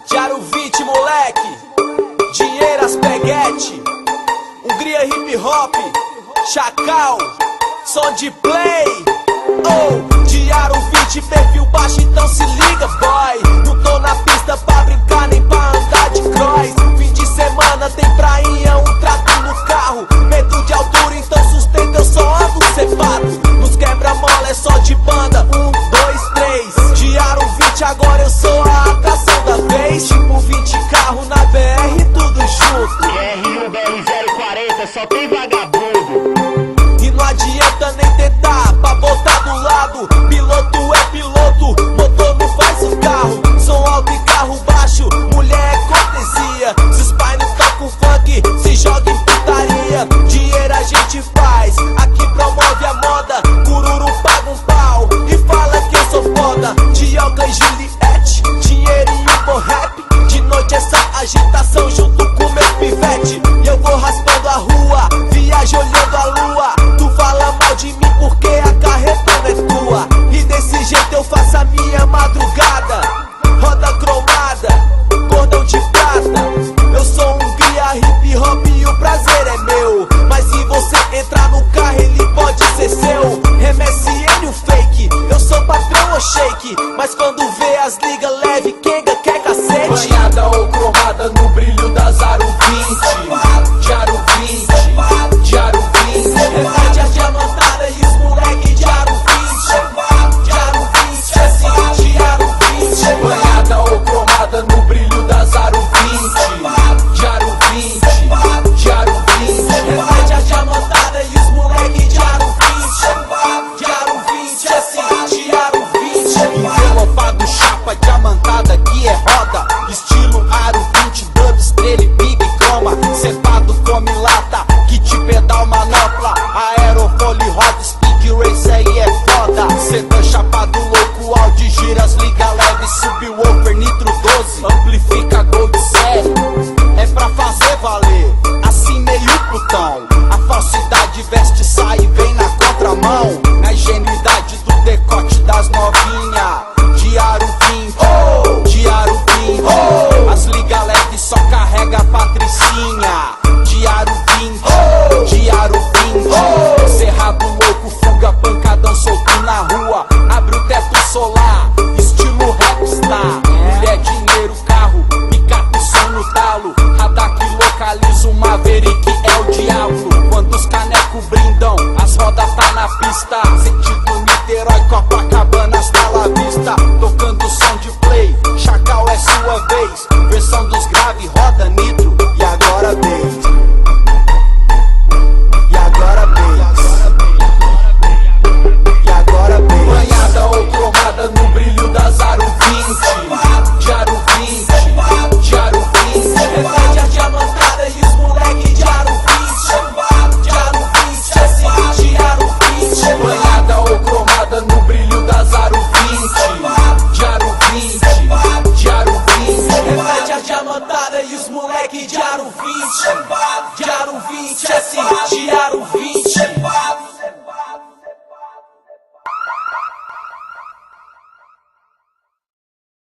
Diário 20, moleque. Dinheiro, aspeguete. Hungria, hip hop. Chacal, som de play. Oh, Diário 20, perfil baixo, então se liga, boy. Não tô na pista pra brincar, nem pra andar de cross. Fim de semana tem prainha, um trato no carro. Medo de altura, então sustenta, eu só ando cepado. Nos quebra-mola é só de banda, 1, 2, 3. Diário 20, agora eu sou a atração da vez. Tipo 20 carro na BR, tudo junto. R1 BR040, só tem vagabundo. E não adianta nem tentar pra botar do lado. Piloto é piloto, motor não faz o carro. Som alto e carro baixo, mulher é cortesia. Se os pais não tocam funk, se joga em putaria. Dinheiro a gente faz, aqui promove a moda. Cururu paga um pau e fala que eu sou foda. Dioga e Juliette, dinheirinho bom rap. De noite essa agitação junto com meu pivete. E eu vou raspando a rua, viajo olhando a lua. Tu fala mal de mim porque a carreta não é tua. E desse jeito eu faço a minha madrugada. Roda cromada, cordão de prata. Eu sou Hungria, hip hop e o prazer é meu. Mas se você entrar no carro ele pode ser seu. MSN o fake, eu sou patrão ou shake. Mas quando vê as ligas leve, Kenga quer cacete. Banhada ou cromada no brilho da Zaro 20. Diário 20, Diário 20. Repete as diamantadas e os moleque Diário 20. Diário 20, assim, Diário 20. Banhada ou cromada no brilho da Zaro 20. Diário 20, Diário 20. Repete as diamantadas e os moleque Diário 20. Diário 20, assim, Diário 20. Envelopado, chapa diamantada que é roda. Estilo Aro 20, dub, estrela e big croma. Sentado come lata, kit pedal manopla. Aerofólio roda, speed race aí é foda. Sedã chapado louco, Audi gira as liga leve. Subwoofer nitro 12, amplifica gold série. É pra fazer valer, assim meio putão. A falsidade veste, sai e vem na contramão. Na ingenuidade do decote das novinha. Diário 20, Diário 20. As liga leve só carrega a patricinha. Diário 20, Diário 20. Cerrado louco, fuga, pancadão solto na rua. Abre o teto solar, estilo rockstar. Mulher, dinheiro, carro, picape, som no talo. Radar que localiza o Maverick, é o diabo. Quando os canecos brindam, as rodas tá na pista. Sentido Niterói, Copacabana, hasta la vista. Tocando som de play, Chacal é sua vez. Versão dos grave, roda nitro, e agora vez. E agora vez. E agora vez. Banhada ou cromada no brilho da Zaro 20. Diário 20, Diário 20. Repete as diamantadas e os moleque Diário 20. Diário 20, assim, Diário 20. Banhada ou cromada no brilho da Zaro 20. Diário 20, Diário 20. Repete as diamantadas e os moleque Diário 20. Diário 20, assim, Diário 20.